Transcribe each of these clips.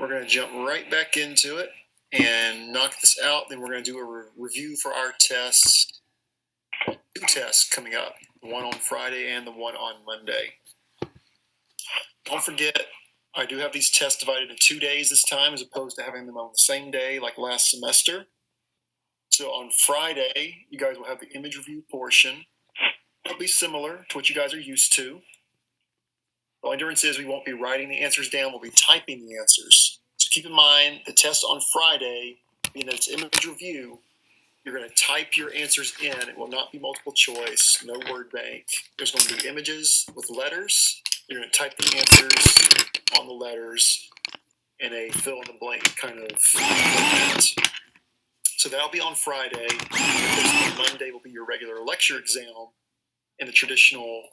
we're going to jump right back into it and knock this out. Then we're going to do a review for our tests. 2 tests coming up, the one on Friday and the one on Monday. Don't forget, I do have these tests divided in 2 days this time, as opposed to having them on the same day like last semester. So on Friday, you guys will have the image review portion. It'll be similar to what you guys are used to. The only difference is we won't be writing the answers down, we'll be typing the answers. So keep in mind, the test on Friday, being that it's image review, you're going to type your answers in. It will not be multiple choice, no word bank. There's going to be images with letters. You're going to type the answers on the letters in a fill-in-the-blank kind of format. So that'll be on Friday. Monday will be your regular lecture exam and the traditional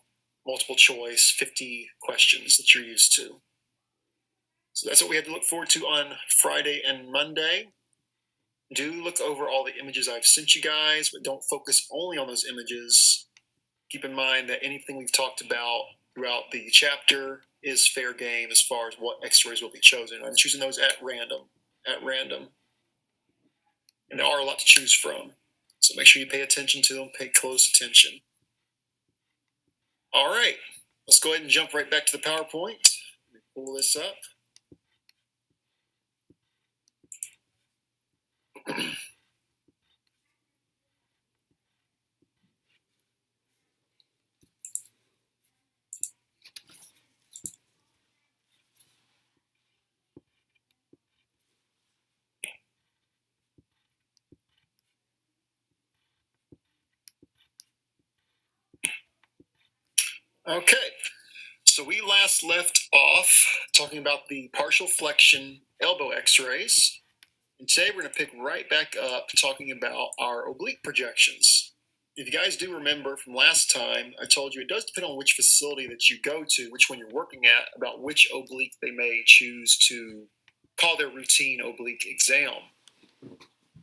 multiple choice 50 questions that you're used to. So that's what we have to look forward to on Friday and Monday. Do look over all the images I've sent you guys, but don't focus only on those images. Keep in mind that anything we've talked about throughout the chapter is fair game as far as what x-rays will be chosen. I'm choosing those at random. And there are a lot to choose from. So make sure you pay attention to them, pay close attention. All right, let's go ahead and jump right back to the PowerPoint. Let me pull this up. Okay, so we last left off talking about the partial flexion elbow x-rays. And today we're going to pick right back up talking about our oblique projections. If you guys do remember from last time, I told you it does depend on which facility that you go to, which one you're working at, about which oblique they may choose to call their routine oblique exam.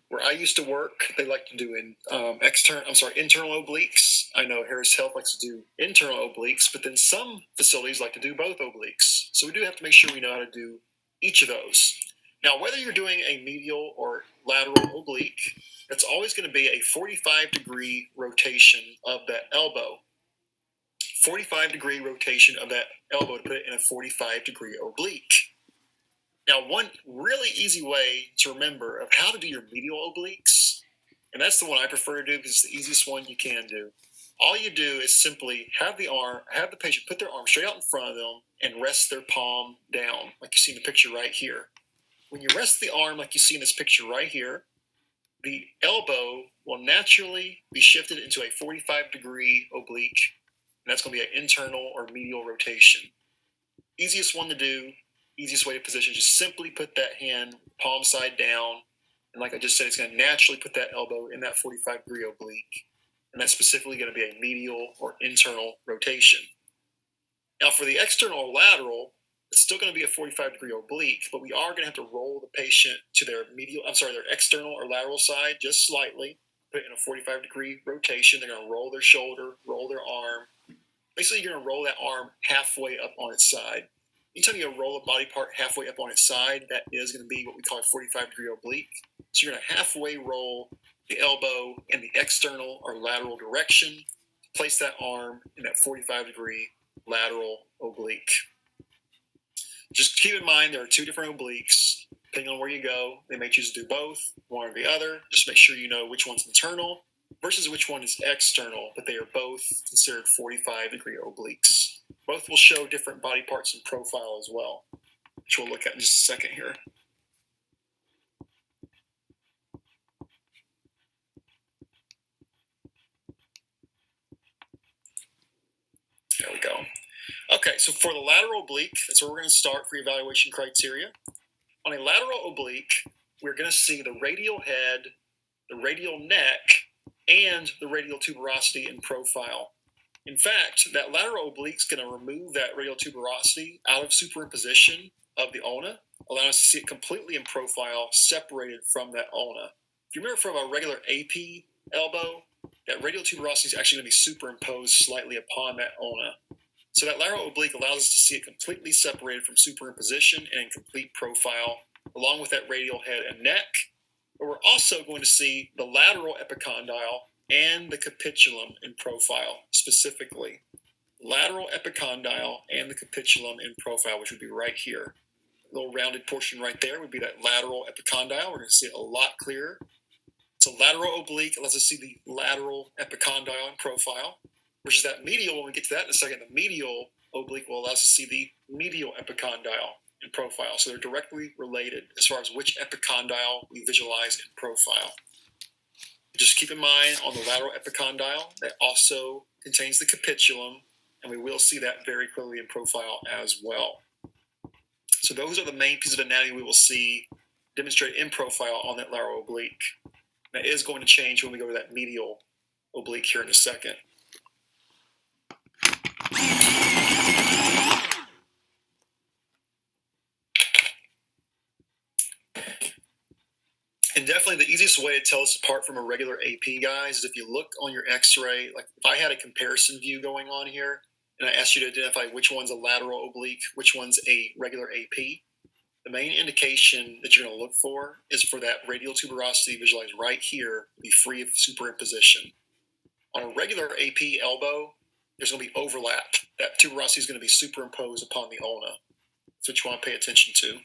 Where I used to work, they like to do internal obliques. I know Harris Health likes to do internal obliques, but then some facilities like to do both obliques. So we do have to make sure we know how to do each of those. Now, whether you're doing a medial or lateral oblique, that's always going to be a 45-degree rotation of that elbow. 45-degree rotation of that elbow to put it in a 45-degree oblique. Now, one really easy way to remember of how to do your medial obliques, and that's the one I prefer to do because it's the easiest one you can do. All you do is simply have the patient put their arm straight out in front of them and rest their palm down, like you see in the picture right here. When you rest the arm like you see in this picture right here, the elbow will naturally be shifted into a 45-degree oblique, and that's going to be an internal or medial rotation. Easiest one to do. Easiest way to position, just simply put that hand palm side down, and like I just said, it's going to naturally put that elbow in that 45-degree oblique, and that's specifically going to be a medial or internal rotation. Now for the external or lateral, it's still going to be a 45-degree oblique, but we are going to have to roll the patient to their external or lateral side just slightly, put it in a 45-degree rotation. They're going to roll their shoulder, roll their arm. Basically, you're going to roll that arm halfway up on its side. Anytime you roll a body part halfway up on its side, that is going to be what we call a 45-degree oblique. So you're going to halfway roll the elbow in the external or lateral direction, place that arm in that 45-degree lateral oblique. Just keep in mind there are 2 different obliques. Depending on where you go, they may choose to do both, one or the other. Just make sure you know which one's internal versus which one is external, but they are both considered 45-degree obliques. Both will show different body parts and profile as well, which we'll look at in just a second here. There we go. Okay, so for the lateral oblique, that's where we're going to start for evaluation criteria. On a lateral oblique, we're going to see the radial head, the radial neck, and the radial tuberosity in profile. In fact, that lateral oblique is going to remove that radial tuberosity out of superimposition of the ulna, allowing us to see it completely in profile, separated from that ulna. If you remember from a regular AP elbow, that radial tuberosity is actually going to be superimposed slightly upon that ulna. So that lateral oblique allows us to see it completely separated from superimposition and in complete profile, along with that radial head and neck. But we're also going to see the lateral epicondyle and the capitulum in profile, specifically. Lateral epicondyle and the capitulum in profile, which would be right here. The little rounded portion right there would be that lateral epicondyle. We're going to see it a lot clearer. So lateral oblique lets us see the lateral epicondyle in profile, versus that medial. When we get to that in a second, the medial oblique will allow us to see the medial epicondyle in profile. So they're directly related as far as which epicondyle we visualize in profile. Just keep in mind on the lateral epicondyle that also contains the capitulum, and we will see that very clearly in profile as well. So those are the main pieces of anatomy we will see demonstrated in profile on that lateral oblique. That is going to change when we go to that medial oblique here in a second. And definitely the easiest way to tell us apart from a regular AP, guys, is if you look on your x-ray, like if I had a comparison view going on here, and I asked you to identify which one's a lateral oblique, which one's a regular AP, the main indication that you're going to look for is for that radial tuberosity visualized right here to be free of superimposition. On a regular AP elbow, there's going to be overlap. That tuberosity is going to be superimposed upon the ulna. That's what you want to pay attention to.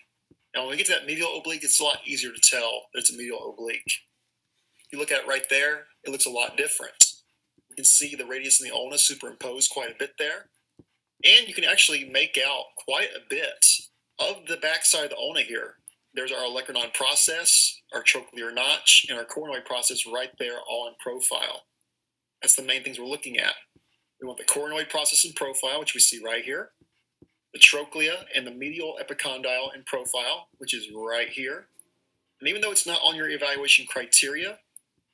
Now, when we get to that medial oblique, it's a lot easier to tell that it's a medial oblique. If you look at it right there, it looks a lot different. You can see the radius in the ulna superimposed quite a bit there. And you can actually make out quite a bit of the backside of the ulna here. There's our olecranon process, our trochlear notch, and our coronoid process right there all in profile. That's the main things we're looking at. We want the coronoid process in profile, which we see right here. The trochlea and the medial epicondyle in profile, which is right here. And even though it's not on your evaluation criteria,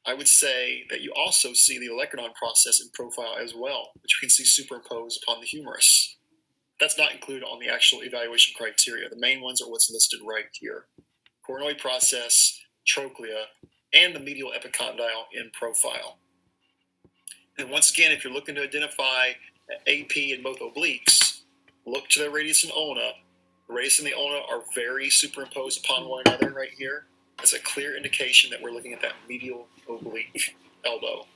I would say that you also see the olecranon process in profile as well, which you can see superimposed upon the humerus. That's not included on the actual evaluation criteria. The main ones are what's listed right here. Coronoid process, trochlea, and the medial epicondyle in profile. And once again, if you're looking to identify AP in both obliques, look to the radius and ulna. The radius and the ulna are very superimposed upon one another right here. That's a clear indication that we're looking at that medial oblique elbow.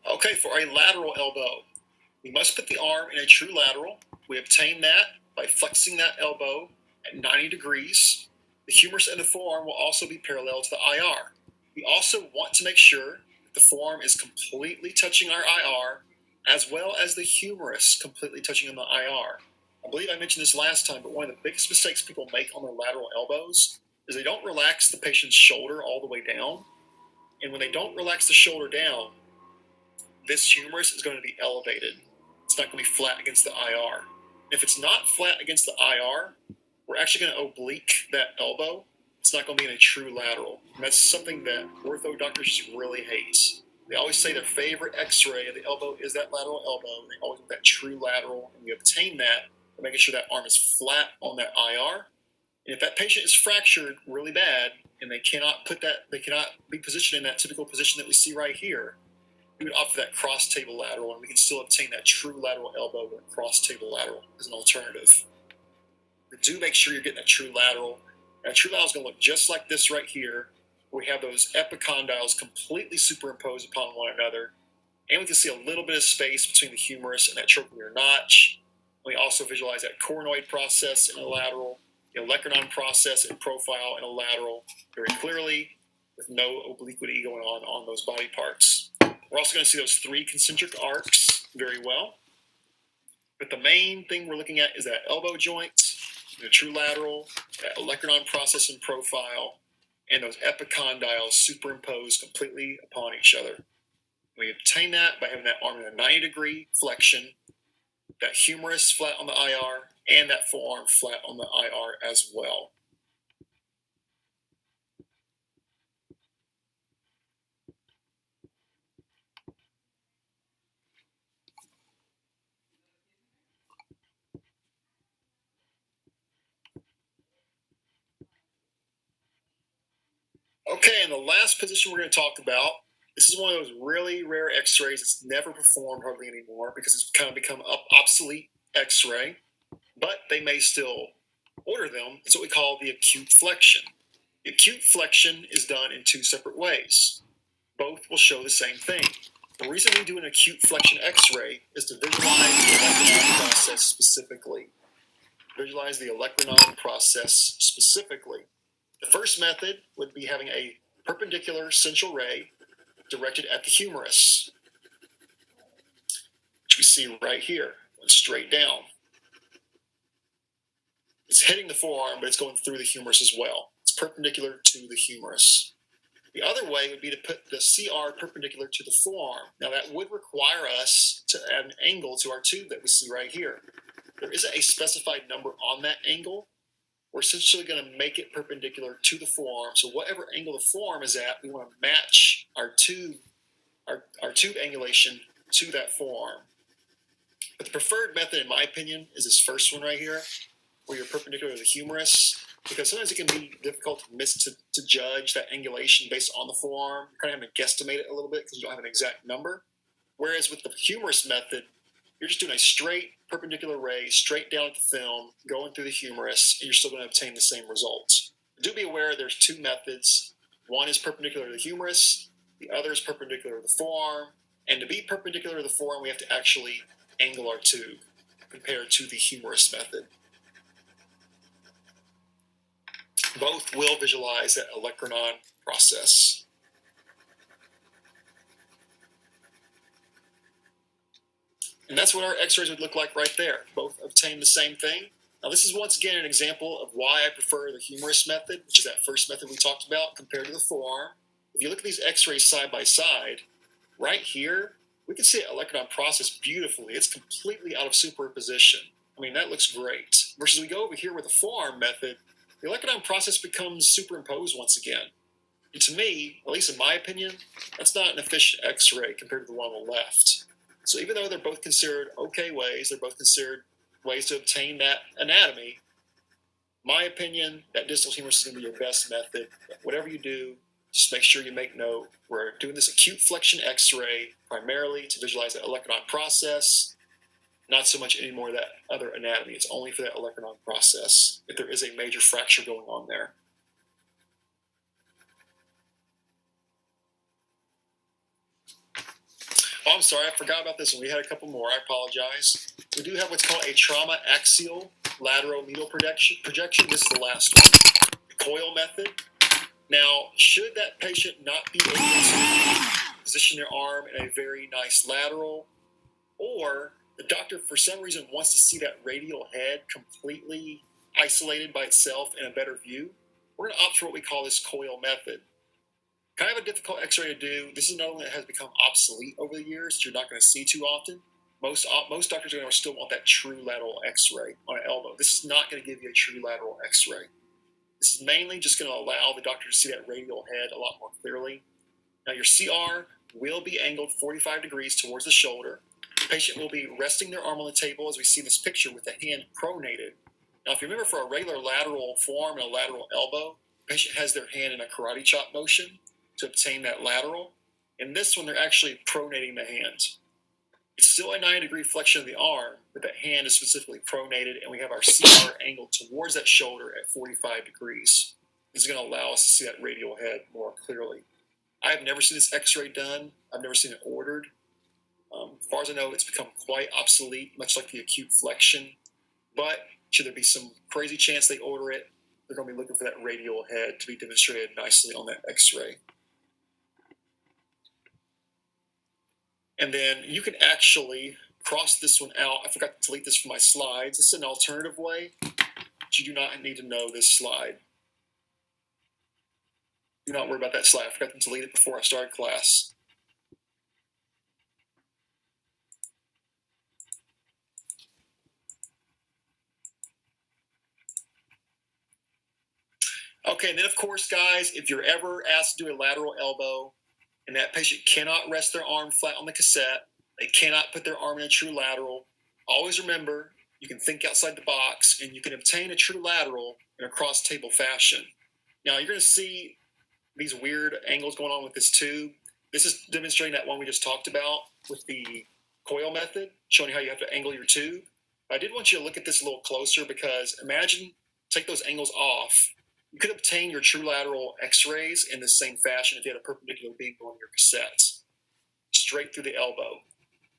Okay, for a lateral elbow, we must put the arm in a true lateral. We obtain that by flexing that elbow at 90 degrees. The humerus and the forearm will also be parallel to the IR. We also want to make sure that the forearm is completely touching our IR, as well as the humerus completely touching on the IR. I believe I mentioned this last time, but one of the biggest mistakes people make on their lateral elbows is they don't relax the patient's shoulder all the way down. And when they don't relax the shoulder down, this humerus is going to be elevated. It's not going to be flat against the IR. If it's not flat against the IR, we're actually going to oblique that elbow. It's not going to be in a true lateral. And that's something that ortho doctors really hate. They always say their favorite x-ray of the elbow is that lateral elbow. They always want that true lateral, and we obtain that by making sure that arm is flat on that IR. And if that patient is fractured really bad and they cannot be positioned in that typical position that we see right here, we would opt for that cross table lateral, and we can still obtain that true lateral elbow with a cross table lateral as an alternative. But do make sure you're getting that true lateral. And a true lateral is going to look just like this right here, where we have those epicondyles completely superimposed upon one another, and we can see a little bit of space between the humerus and that trochlear notch. We also visualize that coronoid process in a lateral, the olecranon process in profile in a lateral very clearly, with no obliquity going on those body parts. We're also going to see those three concentric arcs very well. But the main thing we're looking at is that elbow joint, the true lateral, that olecranon process in profile, and those epicondyles superimposed completely upon each other. We obtain that by having that arm in a 90-degree flexion, that humerus flat on the IR, and that forearm flat on the IR as well. Okay, and the last position we're going to talk about, this is one of those really rare x-rays that's never performed hardly anymore because it's kind of become obsolete x-ray, but they may still order them. It's what we call the acute flexion. The acute flexion is done in two separate ways. Both will show the same thing. The reason we do an acute flexion x-ray is to visualize the electronomic process specifically. Visualize the electronomic process specifically. The first method would be having a perpendicular central ray directed at the humerus, which we see right here, going straight down. It's hitting the forearm, but it's going through the humerus as well. It's perpendicular to the humerus. The other way would be to put the CR perpendicular to the forearm. Now that would require us to add an angle to our tube that we see right here. There isn't a specified number on that angle. We're essentially going to make it perpendicular to the forearm. So whatever angle the forearm is at, we want to match our tube angulation to that forearm. But the preferred method, in my opinion, is this first one right here, where you're perpendicular to the humerus, because sometimes it can be difficult to judge that angulation based on the forearm. You're kind of having to guesstimate it a little bit because you don't have an exact number. Whereas with the humerus method, you're just doing a straight perpendicular ray straight down at the film, going through the humerus, and you're still going to obtain the same results. Do be aware there's two methods. One is perpendicular to the humerus, the other is perpendicular to the forearm. And to be perpendicular to the forearm, we have to actually angle our tube compared to the humerus method. Both will visualize that olecranon process. And that's what our x-rays would look like right there. Both obtain the same thing. Now this is once again an example of why I prefer the humerus method, which is that first method we talked about, compared to the forearm. If you look at these x-rays side by side, right here, we can see that olecranon process beautifully. It's completely out of superposition. I mean, that looks great. Versus we go over here with the forearm method, the olecranon process becomes superimposed once again. And to me, at least in my opinion, that's not an efficient x-ray compared to the one on the left. So even though they're both considered okay ways, they're both considered ways to obtain that anatomy, my opinion, that distal humerus is going to be your best method. Whatever you do, just make sure you make note. We're doing this acute flexion x-ray primarily to visualize that olecranon process, not so much anymore that other anatomy. It's only for that olecranon process if there is a major fracture going on there. Oh, I'm sorry, I forgot about this one. We had a couple more. I apologize. We do have what's called a trauma axial lateral medial projection. This is the last one. The coil method. Now, should that patient not be able to position their arm in a very nice lateral, or the doctor for some reason wants to see that radial head completely isolated by itself in a better view, we're going to opt for what we call this coil method. Kind of a difficult x-ray to do. This is another one that has become obsolete over the years. You're not going to see too often. Most doctors are going to still want that true lateral x-ray on an elbow. This is not going to give you a true lateral x-ray. This is mainly just going to allow the doctor to see that radial head a lot more clearly. Now your CR will be angled 45 degrees towards the shoulder. The patient will be resting their arm on the table, as we see in this picture, with the hand pronated. Now if you remember, for a regular lateral forearm and a lateral elbow, the patient has their hand in a karate chop motion to obtain that lateral. In this one, they're actually pronating the hand. It's still a 90-degree flexion of the arm, but that hand is specifically pronated, and we have our CR angled towards that shoulder at 45 degrees. This is going to allow us to see that radial head more clearly. I have never seen this x-ray done. I've never seen it ordered. As far as I know, it's become quite obsolete, much like the acute flexion. But should there be some crazy chance they order it, they're going to be looking for that radial head to be demonstrated nicely on that x-ray. And then you can actually cross this one out. I forgot to delete this from my slides. This is an alternative way, but you do not need to know this slide. Do not worry about that slide. I forgot to delete it before I started class. Okay, and then of course, guys, if you're ever asked to do a lateral elbow and that patient cannot rest their arm flat on the cassette, they cannot put their arm in a true lateral, always remember, you can think outside the box and you can obtain a true lateral in a cross-table fashion. Now, you're going to see these weird angles going on with this tube. This is demonstrating that one we just talked about with the coil method, showing how you have to angle your tube. I did want you to look at this a little closer because imagine, take those angles off. You could obtain your true lateral x-rays in the same fashion if you had a perpendicular beam going your cassette, straight through the elbow.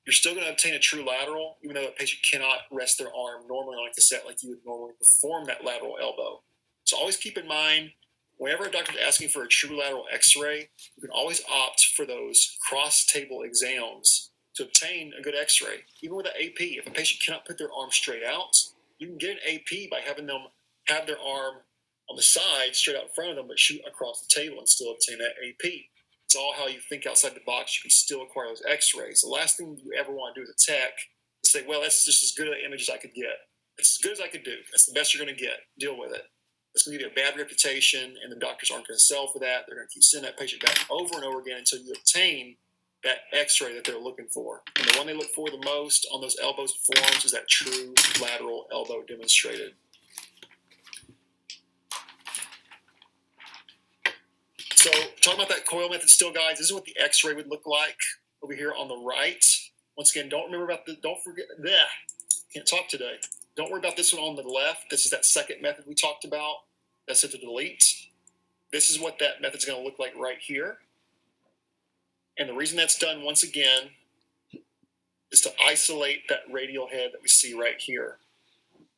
You're still going to obtain a true lateral, even though the patient cannot rest their arm normally on a cassette like you would normally perform that lateral elbow. So always keep in mind, whenever a doctor is asking for a true lateral x-ray, you can always opt for those cross-table exams to obtain a good x-ray. Even with an AP, if a patient cannot put their arm straight out, you can get an AP by having them have their arm on the side, straight out in front of them, but shoot across the table and still obtain that AP. It's all how you think outside the box. You can still acquire those x-rays. The last thing you ever want to do as a tech is say, well, that's just as good an image as I could get. It's as good as I could do. That's the best you're going to get. Deal with it. It's going to give you a bad reputation, and the doctors aren't going to sell for that. They're going to keep sending that patient back over and over again until you obtain that x-ray that they're looking for. And the one they look for the most on those elbows and forearms is that true lateral elbow demonstrated. So talking about that coil method still, guys, this is what the x-ray would look like over here on the right. Once again, don't forget, can't talk today. Don't worry about this one on the left. This is that second method we talked about. That's it to delete. This is what that method's going to look like right here. And the reason that's done, once again, is to isolate that radial head that we see right here.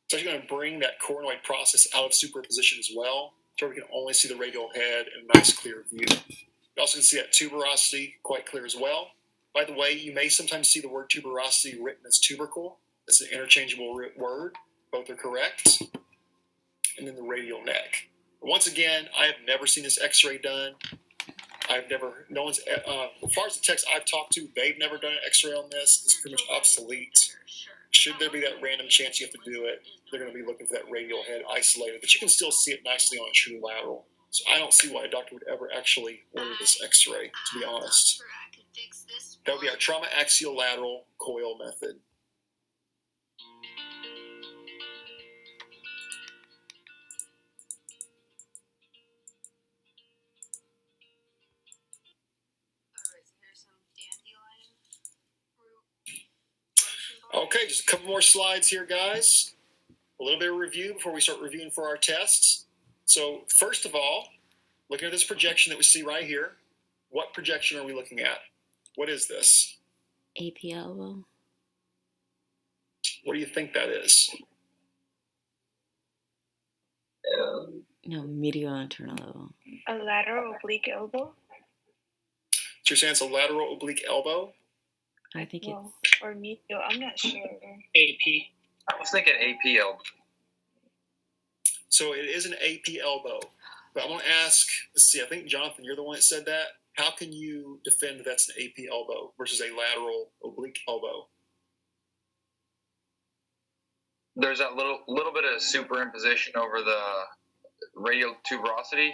So you're going to bring that coronoid process out of superposition as well, so we can only see the radial head in a nice clear view. You also can see that tuberosity quite clear as well. By the way, you may sometimes see the word tuberosity written as tubercle. That's an interchangeable word. Both are correct. And then the radial neck. But once again, I have never seen this x-ray done. No one's, as far as the techs I've talked to, they've never done an x-ray on this. It's pretty much obsolete. Should there be that random chance you have to do it, they're going to be looking for that radial head isolated. But you can still see it nicely on a true lateral. So I don't see why a doctor would ever actually order this x-ray, to be honest. That would be our trauma axial lateral coil method. Okay, just a couple more slides here, guys. A little bit of review before we start reviewing for our tests. So first of all, looking at this projection that we see right here, what projection are we looking at? What is this? AP elbow. What do you think that is? No, medial internal elbow. A lateral oblique elbow? So you're saying it's a lateral oblique elbow? I think or medial. I'm not sure. AP. I was thinking AP elbow. So it is an AP elbow. But I want to ask, let's see, I think, Jonathan, you're the one that said that. How can you defend that that's an AP elbow versus a lateral oblique elbow? There's that little bit of superimposition over the radial tuberosity.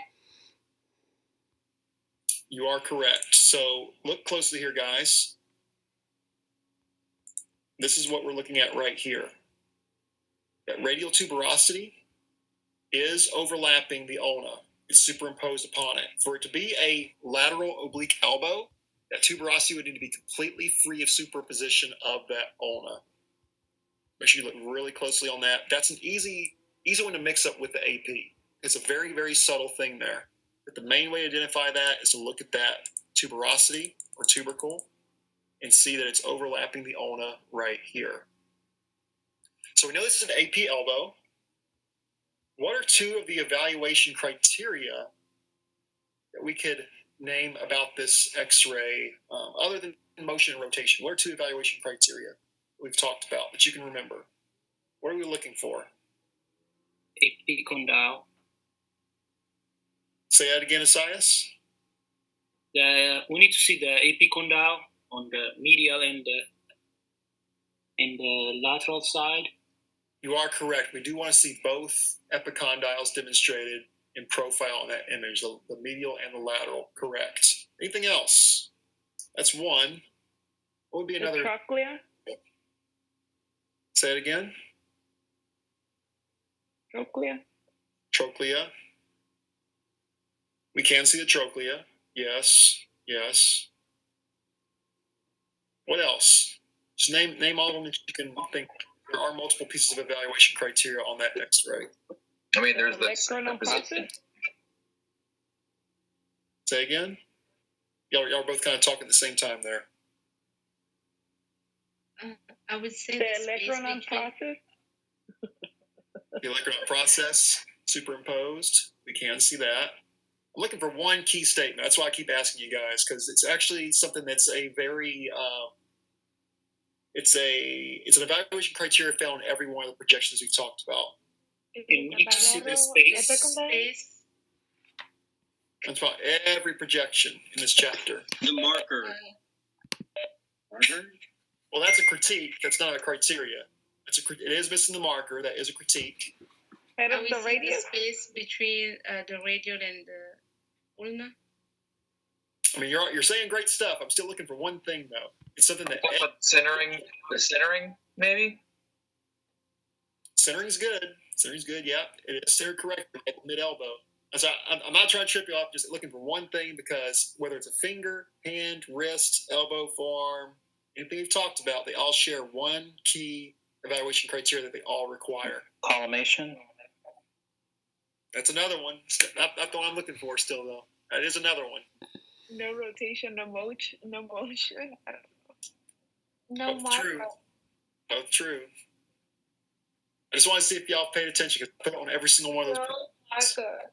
You are correct. So look closely here, guys. This is what we're looking at right here. That radial tuberosity is overlapping the ulna. It's superimposed upon it. For it to be a lateral oblique elbow, that tuberosity would need to be completely free of superposition of that ulna. Make sure you look really closely on that. That's an easy one to mix up with the AP. It's a very, very subtle thing there. But the main way to identify that is to look at that tuberosity or tubercle and see that it's overlapping the ulna right here. So we know this is an AP elbow. What are two of the evaluation criteria that we could name about this x-ray, other than motion and rotation? What are two evaluation criteria we've talked about that you can remember? What are we looking for? AP condyle. Say that again, Asias. We need to see the AP condyle on the medial and the lateral side. You are correct. We do want to see both epicondyles demonstrated in profile on that image, the medial and the lateral. Correct. Anything else? That's one. What would be another? The trochlea. Say it again. Trochlea. Trochlea. We can see the trochlea. Yes. Yes. What else? Just name all of them that you can think. There are multiple pieces of evaluation criteria on that X-ray. I mean, there's the Electron process. Say again? Y'all are both kind of talking at the same time there. I would say The electron process. The electron process superimposed. We can see that. I'm looking for one key statement. That's why I keep asking you guys, because it's actually something that's a very it's an evaluation criteria found in every one of the projections we've talked about. You need to see the space. That's about every projection in this chapter. The marker. Well, that's a critique. That's not a criteria. It is missing the marker. That is a critique. Head Are of we the seeing the radius. space between the radial and the ulna? I mean, you're saying great stuff. I'm still looking for one thing though. It's something that But centering, maybe. centering's good. Centering's good. Yeah, it is centered correctly at mid elbow. So I'm not trying to trip you up. Just looking for one thing, because whether it's a finger, hand, wrist, elbow, forearm, anything we've talked about, they all share one key evaluation criteria that they all require. Collimation. That's another one. Not the one I'm looking for still, though. That is another one. No rotation, no motion. I don't know. Both true. Both true. I just want to see if y'all paid attention, because I put it on every single one of those. Marker.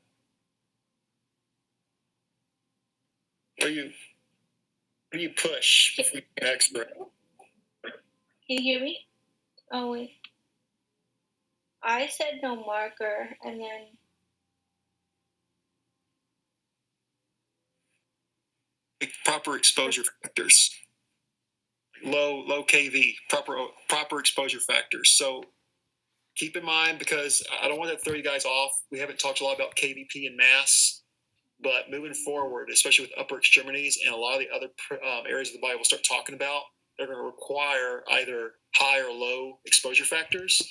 Where do you push before you get an X-ray? Can you hear me? Oh, wait. I said no marker, and then Proper exposure factors. Low KV. Proper exposure factors. So keep in mind, because I don't want to throw you guys off. We haven't talked a lot about KVP and mass, but moving forward, especially with upper extremities and a lot of the other areas of the body we'll start talking about, they're going to require either high or low exposure factors.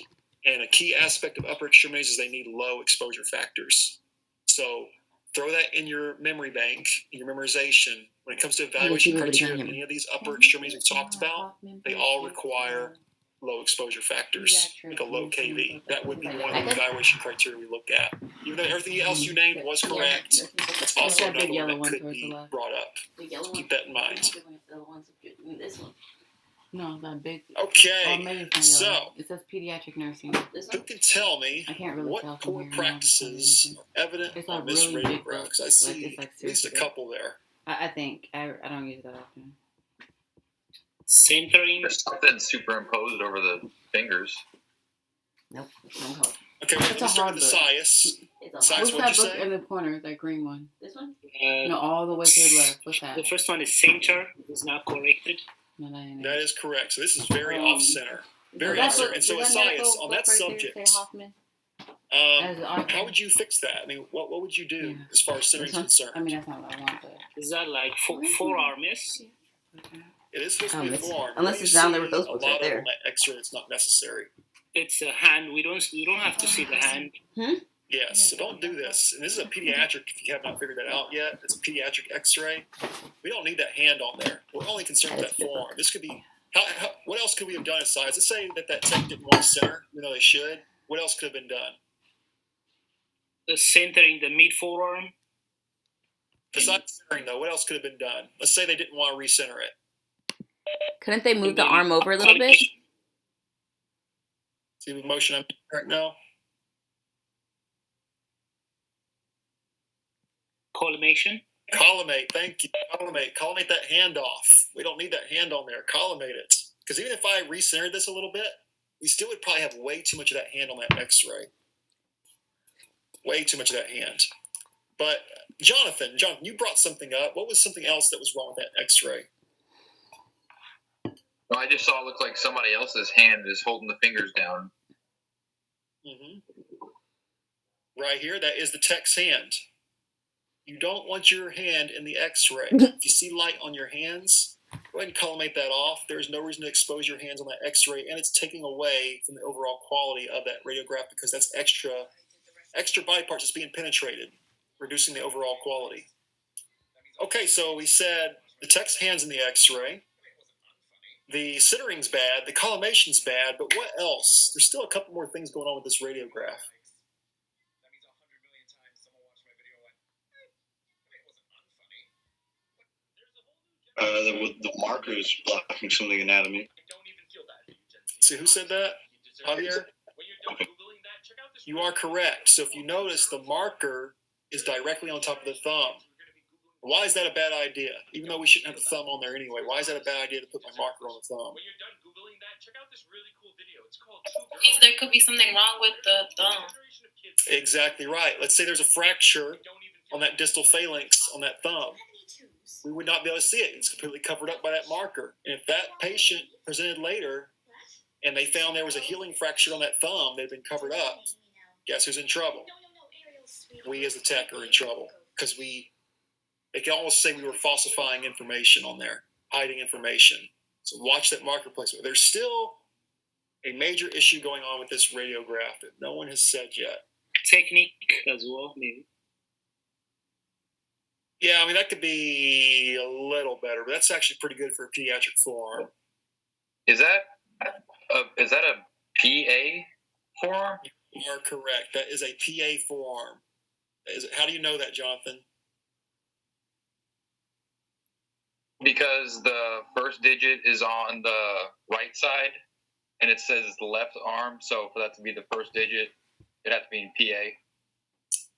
And a key aspect of upper extremities is they need low exposure factors. So throw that in your memory bank, in your memorization. When it comes to evaluation criteria of any of these upper extremimies we've talked about, they all require low exposure factors, like a low KV. That would be one of the evaluation criteria we look at. Even though everything else you named was correct, it's also another one that could be brought up. So keep that in mind. This one. No, that big. Okay, so it says pediatric nursing. who can tell me I can't really tell what from poor here practices are evident It's on like this really big radiograph? Because I see it's like at least a seriously couple there. I think I don't use it that often. Centering. There's something superimposed over the fingers. Nope, it's not hard. Okay, let's start with the sias. What's Sias, what'd that you book say? in the corner? That green one? This one? Uh, No, all the way to the left. What's that? the first one is center. Is now corrected. No, that ain't That it. is correct. So this is very off-center. Very Does that off-center. book- And so does is that sias medical on book that right there subject. say Hoffman? That is awesome. How would you fix that? I mean, what would you do Yeah. as far as centering is This one? concerned? I mean, that's not what I want, but. Is that like forearm? Yes. It is supposed to be a it's- forearm. unless What it's you down there with see those a books lot right of there. on that X-ray, it's not necessary. It's a hand. You don't have to see the hand. Yes, so don't do this. And this is a pediatric, if you have not figured that out yet. It's a pediatric X-ray. We don't need that hand on there. We're only concerned with that forearm. This could be, what else could we have done as size? Let's say that tech didn't want to center, even though they should. What else could have been done? The centering the mid forearm. Besides centering, though, what else could have been done? Let's say they didn't want to recenter it. Couldn't they move the arm over a little bit? See the motion I'm doing right now? Collimation. Collimate, thank you. Collimate that hand off. We don't need that hand on there. Collimate it. Because even if I recentered this a little bit, we still would probably have way too much of that hand on that X-ray. Way too much of that hand. But Jonathan, you brought something up. What was something else that was wrong with that X-ray? Well, I just saw it look like somebody else's hand is holding the fingers down. Mm-hmm. Right here, that is the tech's hand. You don't want your hand in the X-ray. If you see light on your hands, go ahead and collimate that off. There's no reason to expose your hands on that X-ray, and it's taking away from the overall quality of that radiograph because that's extra body parts that's being penetrated. reducing the overall quality. Okay, so we said the text hands in the X-ray. The centering's bad. The collimation's bad. But what else? There's still a couple more things going on with this radiograph. The markers blocking some of the anatomy. See, who said that? Javier? You are correct. So if you notice, the marker is directly on top of the thumb. Why is that a bad idea? Even though we shouldn't have the thumb on there anyway, why is that a bad idea to put my marker on the thumb? When you're done Googling that, check out this really cool video. It's called Because there could be something wrong with the thumb. Exactly right. Let's say there's a fracture on that distal phalanx on that thumb. We would not be able to see it. It's completely covered up by that marker. And if that patient presented later and they found there was a healing fracture on that thumb that had been covered up, guess who's in trouble? We as the tech are in trouble because they can almost say we were falsifying information on there, hiding information. So watch that marker placement. There's still a major issue going on with this radiograph that no one has said yet. Technique as well, maybe. Yeah, I mean, that could be a little better, but that's actually pretty good for a pediatric forearm. Is that a PA forearm? You are correct. That is a PA forearm. How do you know that, Jonathan? Because the first digit is on the right side, and it says it's the left arm. So for that to be the first digit, it'd have to be in PA.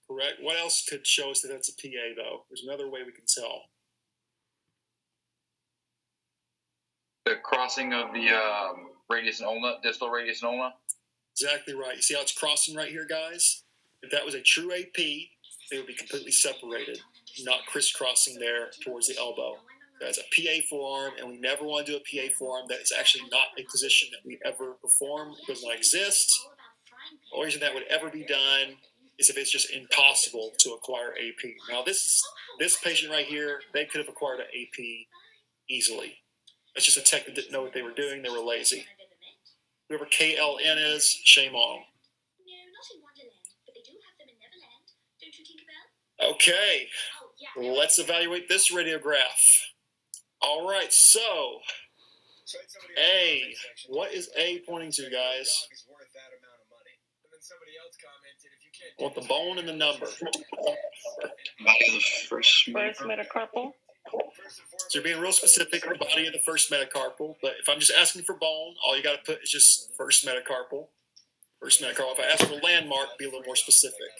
Correct. What else could show us that that's a PA, though? There's another way we can tell. The crossing of the radius and ulna, distal radius and ulna. Exactly right. You see how it's crossing right here, guys? If that was a true AP, they would be completely separated, not crisscrossing there towards the elbow. That's a PA forearm, and we never want to do a PA forearm. That is actually not a position that we ever perform. It does not exist. The only reason that would ever be done is if it's just impossible to acquire AP. Now, this patient right here, they could have acquired an AP easily. It's just a tech that didn't know what they were doing. They were lazy. Whoever KLN is, shame on them. Okay, let's evaluate this radiograph. All right, so A, what is A pointing to, guys? I want the bone and the number. First metacarpal. So you're being real specific, the body of the first metacarpal. But if I'm just asking for bone, all you got to put is just first metacarpal. First metacarpal. If I ask for landmark, be a little more specific.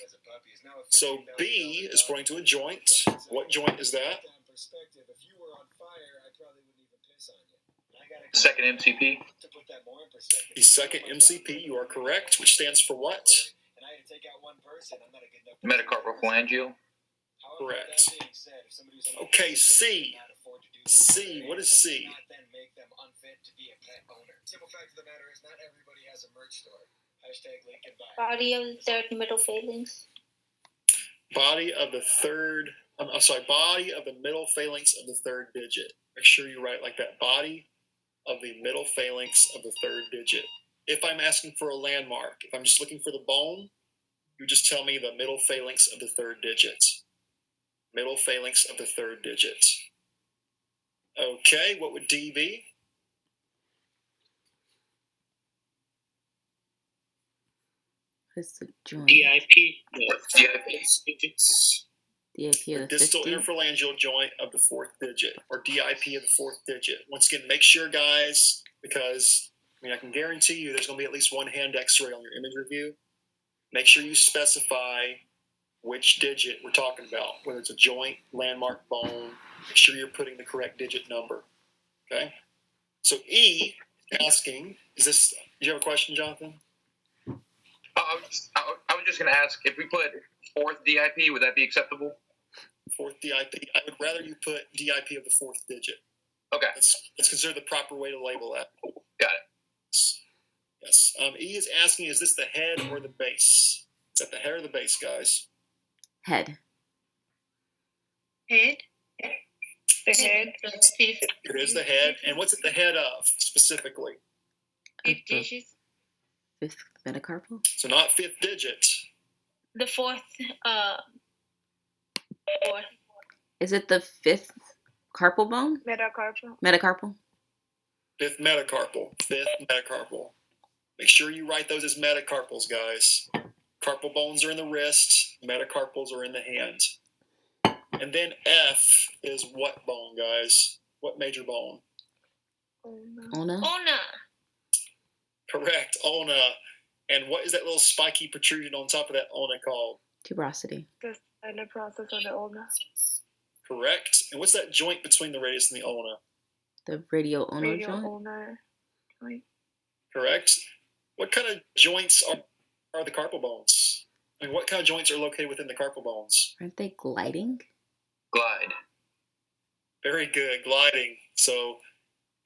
So B is pointing to a joint. What joint is that? Second MCP. The second MCP, you are correct, which stands for what? Metacarpal phalangeal. Correct. Okay, C. C, what is C? Body of the third middle phalanx. Body of the third, body of the middle phalanx of the third digit. Make sure you write like that. Body of the middle phalanx of the third digit. If I'm asking for a landmark, if I'm just looking for the bone, you just tell me the middle phalanx of the third digit. Middle phalanx of the third digit. Okay, what would D be? What's the joint? DIP. It's DIP the of distal 50. interphalangeal joint of the fourth digit, or DIP of the fourth digit. Once again, make sure, guys, because I can guarantee you there's going to be at least one hand X-ray on your image review. Make sure you specify which digit we're talking about, whether it's a joint, landmark, bone. Make sure you're putting the correct digit number. Okay? So E, asking, is this, do you have a question, Jonathan? I was just going to ask, if we put fourth DIP, would that be acceptable? Fourth DIP. I would rather you put DIP of the fourth digit. Okay. That's considered the proper way to label that. Got it. Yes. E is asking, is this the head or the base? Is that the head or the base, guys? Head. Head. The head. Fifth. It is the head. And what's it the head of, specifically? Of Fifth the digit. fifth metacarpal. So not fifth digit. The fourth 4. Is it the fifth carpal bone? Metacarpal. Metacarpal? Fifth metacarpal. Fifth metacarpal. Make sure you write those as metacarpals, guys. Carpal bones are in the wrist. Metacarpals are in the hand. And then F is what bone, guys? What major bone? Ulna? Ulna. Correct, ulna. And what is that little spiky protrusion on top of that ulna called? Tuberosity. The silent process of the ulna. Correct. And what's that joint between the radius and the ulna? The radial ulnar Radial joint? ulnar joint. Correct. What kind of joints are the carpal bones? I mean, what kind of joints are located within the carpal bones? Aren't they gliding? Glide. Very good, gliding. So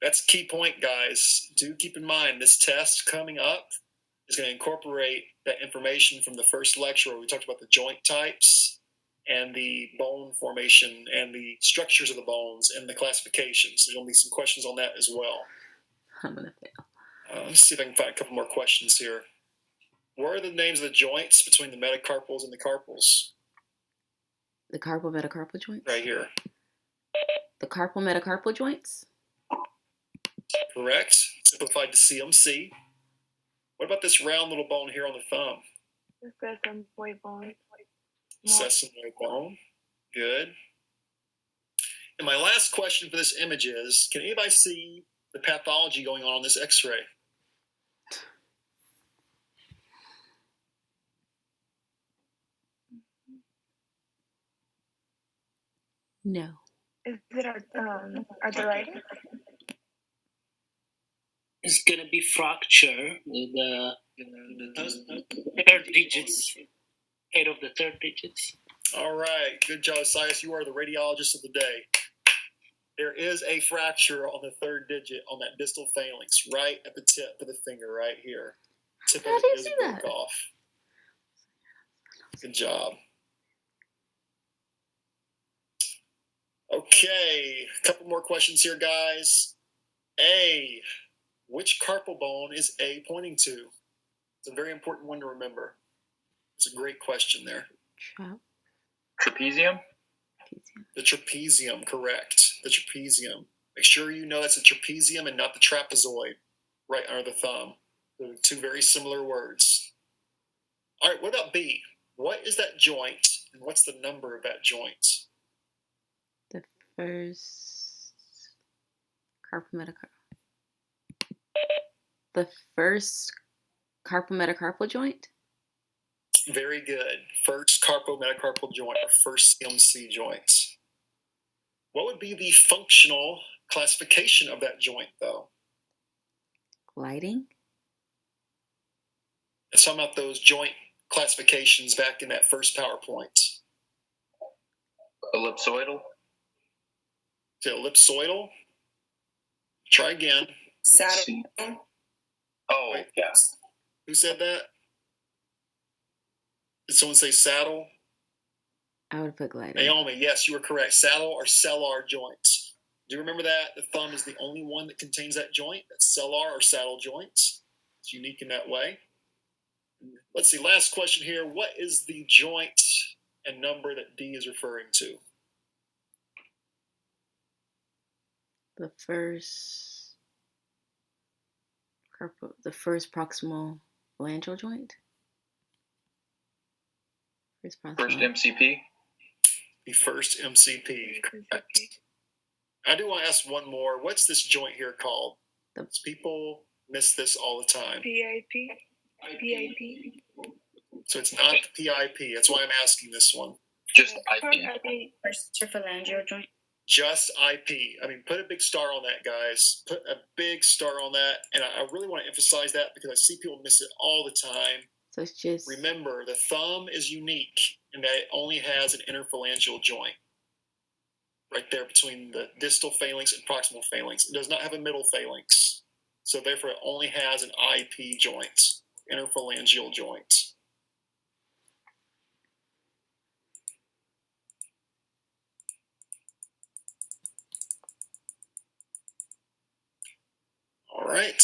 that's a key point, guys. Do keep in mind this test coming up is going to incorporate that information from the first lecture where we talked about the joint types and the bone formation and the structures of the bones and the classifications. There's going to be some questions on that as well. I'm going to fail. Let's see if I can find a couple more questions here. What are the names of the joints between the metacarpals and the carpals? The carpal metacarpal joints? Right here. The carpal metacarpal joints? Correct. Simplified to CMC. What about this round little bone here on the thumb? The sesamoid bone. Sesamoid bone. Good. And my last question for this image is, can anybody see the pathology going on this x-ray? No. Is it arthritis? It's gonna be fracture with the third digits. 8 of the third digits. All right. Good job, Sias. You are the radiologist of the day. There is a fracture on the third digit on that distal phalanx, right at the tip of the finger, right here. Tip How of do you it is see broke that? off. Good job. Okay, a couple more questions here, guys. A, which carpal bone is A pointing to? It's a very important one to remember. It's a great question there. Trapezium? The trapezium, correct. The trapezium. Make sure you know that's a trapezium and not the trapezoid, right under the thumb. They're two very similar words. All right, what about B? What is that joint, and what's the number of that joint? The first carpal metacarpal. The first carpal metacarpal joint? Very good. First carpal metacarpal joint, or first CMC joint. What would be the functional classification of that joint, though? Gliding? Let's talk about those joint classifications back in that first PowerPoint. Ellipsoidal? Is it ellipsoidal? Try again. Saturn. Oh, Wait. yeah. Who said that? Did someone say saddle? I would put gliding. Naomi, yes, you were correct. Saddle or cellar joints. Do you remember that? The thumb is the only one that contains that joint. That's cellar or saddle joints. It's unique in that way. Let's see, last question here. What is the joint and number that D is referring to? The first carpal, the first proximal phalangeal joint? First proximal. MCP? The first MCP. Correct. I do want to ask one more. What's this joint here called? People miss this all the time. PIP. PIP. So it's not the PIP. That's why I'm asking this one. Just IP. First phalangeal joint. Just IP. I mean, put a big star on that, guys. Put a big star on that. And I really want to emphasize that because I see people miss it all the time. So it's just... Remember, the thumb is unique in that it only has an interphalangeal joint. Right there between the distal phalanx and proximal phalanx. It does not have a middle phalanx. So therefore, it only has an IP joint, interphalangeal joint. All right.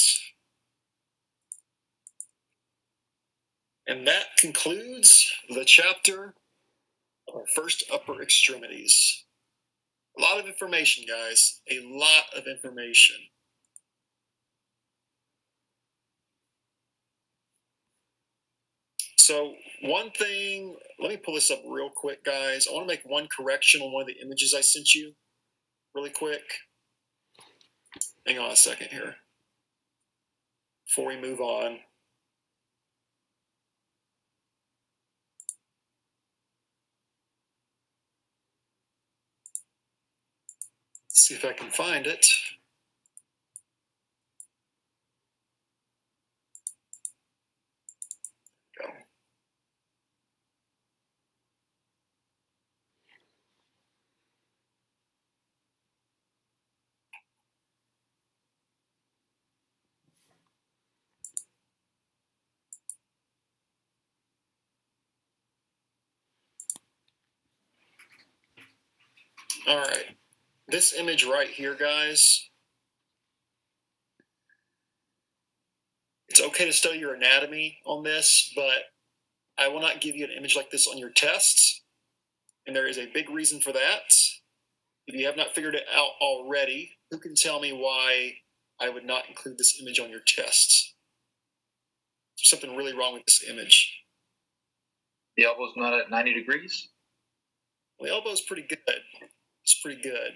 And that concludes the chapter our first upper extremities. A lot of information, guys. A lot of information. So one thing, let me pull this up real quick, guys. I want to make one correction on one of the images I sent you really quick. Hang on a second here before we move on. Let's see if I can find it. Go. All right. This image right here, guys. It's okay to study your anatomy on this, but I will not give you an image like this on your tests. And there is a big reason for that. If you have not figured it out already, who can tell me why I would not include this image on your tests? There's something really wrong with this image. The elbow's not at 90 degrees? Well, the elbow's pretty good. It's pretty good.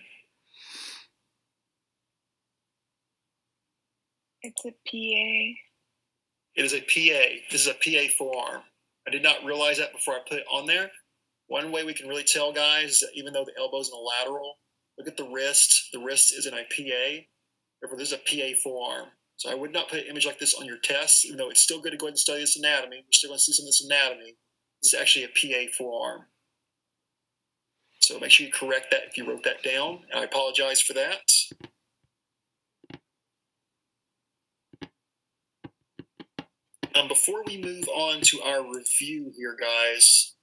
It's a PA. It is a PA. This is a PA forearm. I did not realize that before I put it on there. One way we can really tell, guys, is that even though the elbow's in a lateral, look at the wrist. The wrist is in a PA. Therefore, this is a PA forearm. So I would not put an image like this on your test, even though it's still good to go ahead and study this anatomy. You're still going to see some of this anatomy. This is actually a PA forearm. So make sure you correct that if you wrote that down. And I apologize for that. Before we move on to our review here, guys,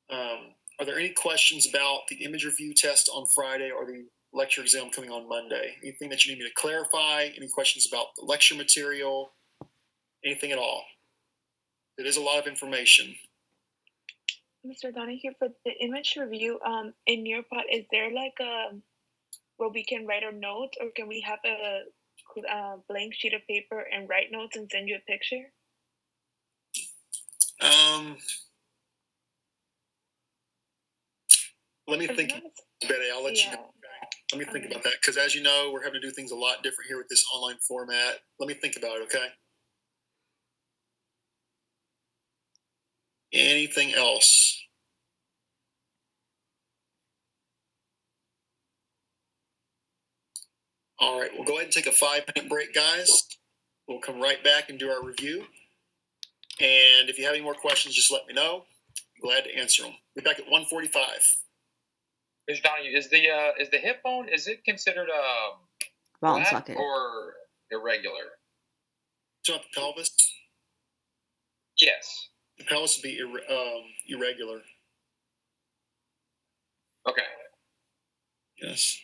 are there any questions about the image review test on Friday or the lecture exam coming on Monday? Anything that you need me to clarify? Any questions about the lecture material? Anything at all? It is a lot of information. Mr. Donahue, for the image review, in your part, is there like a where we can write our notes, or can we have a blank sheet of paper and write notes and send you a picture? Let me think. Betty, I'll let you know. Let me think about that, because as you know, we're having to do things a lot different here with this online format. Let me think about it, okay? Anything else? All right, we'll go ahead and take a 5-minute break, guys. We'll come right back and do our review. And if you have any more questions, just let me know. I'm glad to answer them. Be back at 1:45. Mr. Donahue, is the hip bone, is it considered Wrong flat socket. or irregular? Do you want the pelvis? Yes. The pelvis would be irregular. Okay. Yes.